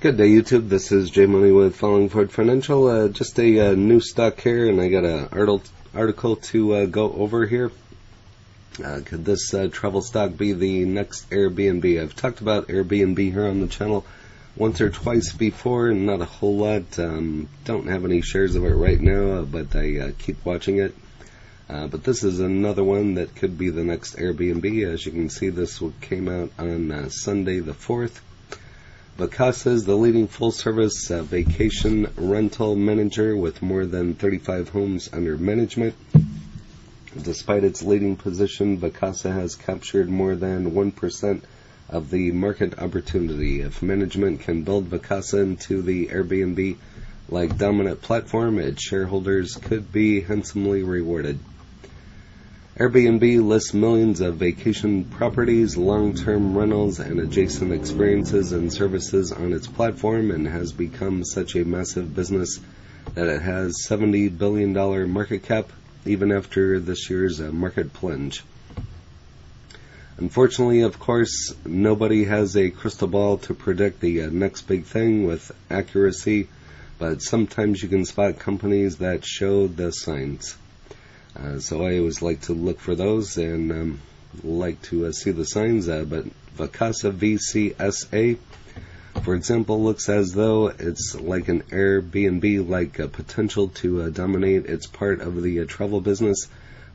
Good day, YouTube. This is Jay Money with Falling Forward Financial. Just a new stock here, and I got an article to go over here. Could this travel stock be the next Airbnb? I've talked about Airbnb here on the channel once or twice before, not a whole lot. Don't have any shares of it right now, but I keep watching it. But this is another one that could be the next Airbnb. As you can see, this came out on Sunday the 4th. Vacasa is the leading full-service vacation rental manager with more than 35 homes under management. Despite its leading position, Vacasa has captured more than 1% of the market opportunity. If management can build Vacasa into the Airbnb-like dominant platform, its shareholders could be handsomely rewarded. Airbnb lists millions of vacation properties, long-term rentals, and adjacent experiences and services on its platform, and has become such a massive business that it has $70 billion market cap, even after this year's market plunge. Unfortunately, of course, nobody has a crystal ball to predict the next big thing with accuracy, but sometimes you can spot companies that show the signs. So I always like to look for those and like to see the signs. But Vacasa VCSA, for example, looks as though it's like an Airbnb-like potential to dominate its part of the travel business,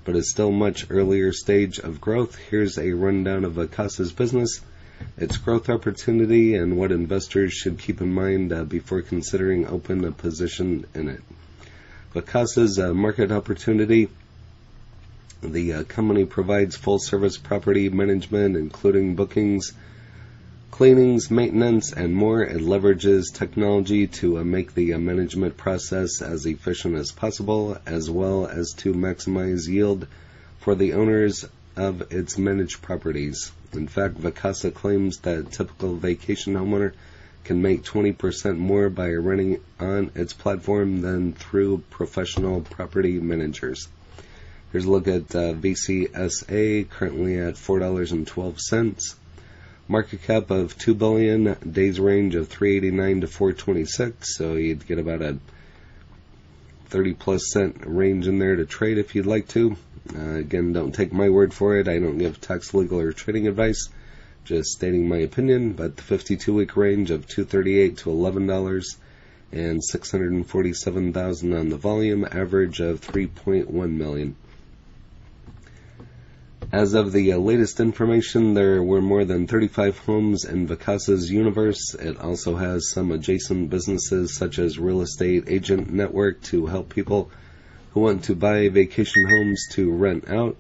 but is still much earlier stage of growth. Here's a rundown of Vacasa's business, its growth opportunity, and what investors should keep in mind before considering opening a position in it. Vacasa's market opportunity. The company provides full-service property management, including bookings, cleanings, maintenance, and more. It leverages technology to make the management process as efficient as possible, as well as to maximize yield for the owners of its managed properties. In fact, Vacasa claims that a typical vacation homeowner can make 20% more by renting on its platform than through professional property managers. Here's a look at VCSA, currently at $4.12. Market cap of $2 billion, days range of 389 to 426, so you'd get about a 30+ cent range in there to trade if you'd like to. Again, don't take my word for it. I don't give tax, legal, or trading advice, just stating my opinion. But the 52-week range of $238 to $11 and 647,000 on the volume, average of 3.1 million. As of the latest information, there were more than 35 homes in Vacasa's universe. It also has some adjacent businesses such as real estate agent network to help people who want to buy vacation homes to rent out.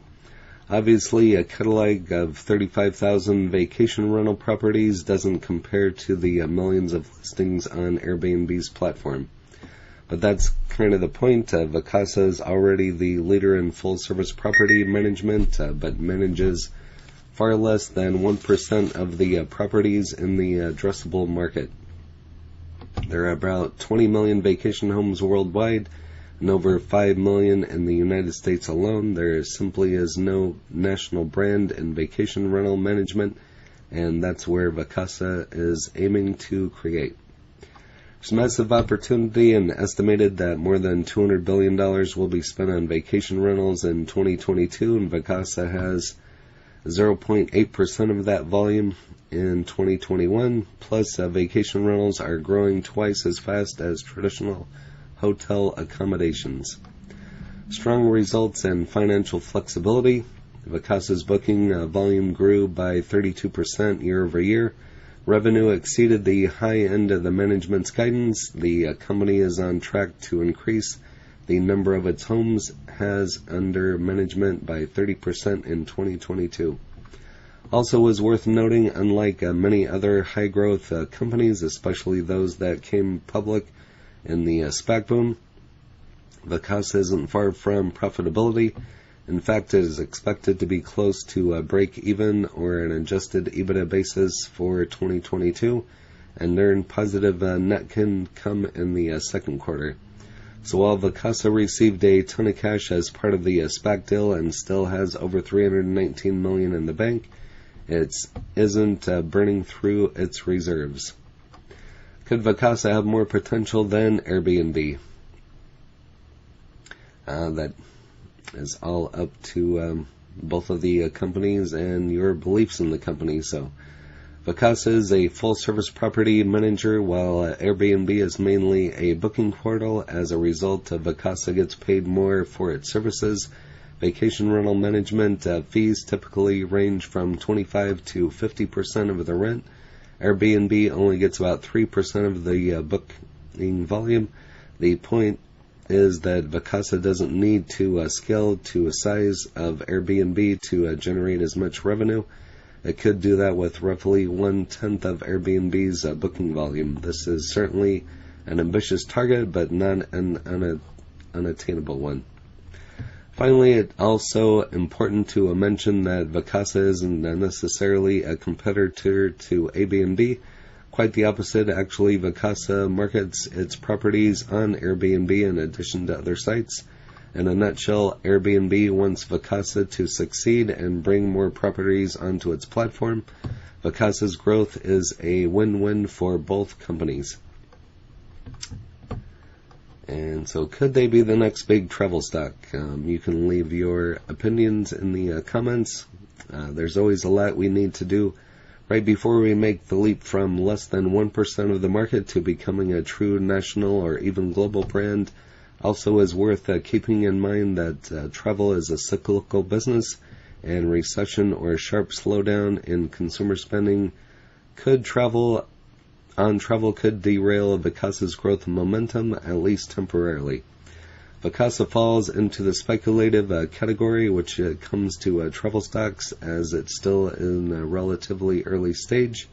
Obviously, a catalog of 35,000 vacation rental properties doesn't compare to the millions of listings on Airbnb's platform. But that's kind of the point. Vacasa is already the leader in full-service property management, but manages far less than 1% of the properties in the addressable market. There are about 20 million vacation homes worldwide, and over 5 million in the United States alone. There simply is no national brand in vacation rental management, and that's where Vacasa is aiming to create. There's massive opportunity, and estimated that more than $200 billion will be spent on vacation rentals in 2022, and Vacasa has 0.8% of that volume in 2021. Plus, vacation rentals are growing twice as fast as traditional hotel accommodations. Strong results and financial flexibility. Vacasa's booking volume grew by 32% year over year. Revenue exceeded the high end of the management's guidance. The company is on track to increase the number of its homes has under management by 30% in 2022. Also is worth noting, unlike many other high-growth companies, especially those that came public in the SPAC boom, Vacasa isn't far from profitability. In fact, it is expected to be close to break even or an adjusted EBITDA basis for 2022, and earn positive net income in the second quarter. So while Vacasa received a ton of cash as part of the SPAC deal and still has over $319 million in the bank, it isn't burning through its reserves. Could Vacasa have more potential than Airbnb? That is all up to both of the companies and your beliefs in the company. So Vacasa is a full-service property manager, while Airbnb is mainly a booking portal. As a result, Vacasa gets paid more for its services. Vacation rental management fees typically range from 25 to 50% of the rent. Airbnb only gets about 3% of the booking volume. The point is that Vacasa doesn't need to scale to a size of Airbnb to generate as much revenue. It could do that with roughly 1/10 of Airbnb's booking volume. This is certainly an ambitious target, but not an unattainable one. Finally, it's also important to mention that Vacasa isn't necessarily a competitor to Airbnb. Quite the opposite. Actually, Vacasa markets its properties on Airbnb in addition to other sites. In a nutshell, Airbnb wants Vacasa to succeed and bring more properties onto its platform. Vacasa's growth is a win-win for both companies. And so, could they be the next big travel stock? You can leave your opinions in the comments. There's always a lot we need to do right before we make the leap from less than 1% of the market to becoming a true national or even global brand. Also is worth keeping in mind that travel is a cyclical business, and recession or a sharp slowdown in consumer spending could derail Vacasa's growth momentum, at least temporarily. Vacasa falls into the speculative category, which comes to travel stocks, as it's still in a relatively early stage.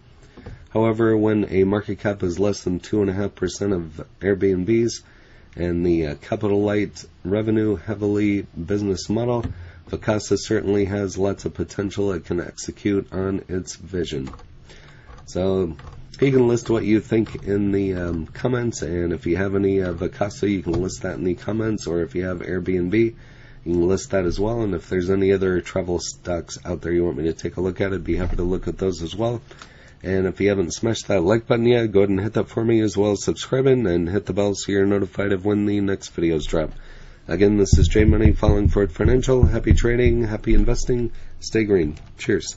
However, when a market cap is less than 2.5% of Airbnb's and the capital-light, revenue-heavily business model, Vacasa certainly has lots of potential it can execute on its vision. So you can list what you think in the comments, and if you have any Vacasa, you can list that in the comments, or if you have Airbnb, you can list that as well. And if there's any other travel stocks out there you want me to take a look at, I'd be happy to look at those as well. And if you haven't smashed that like button yet, go ahead and hit that for me, as well as subscribing and hit the bell so you're notified of when the next videos drop. Again, this is J Money, falling for it financial. Happy trading, happy investing, stay green. Cheers.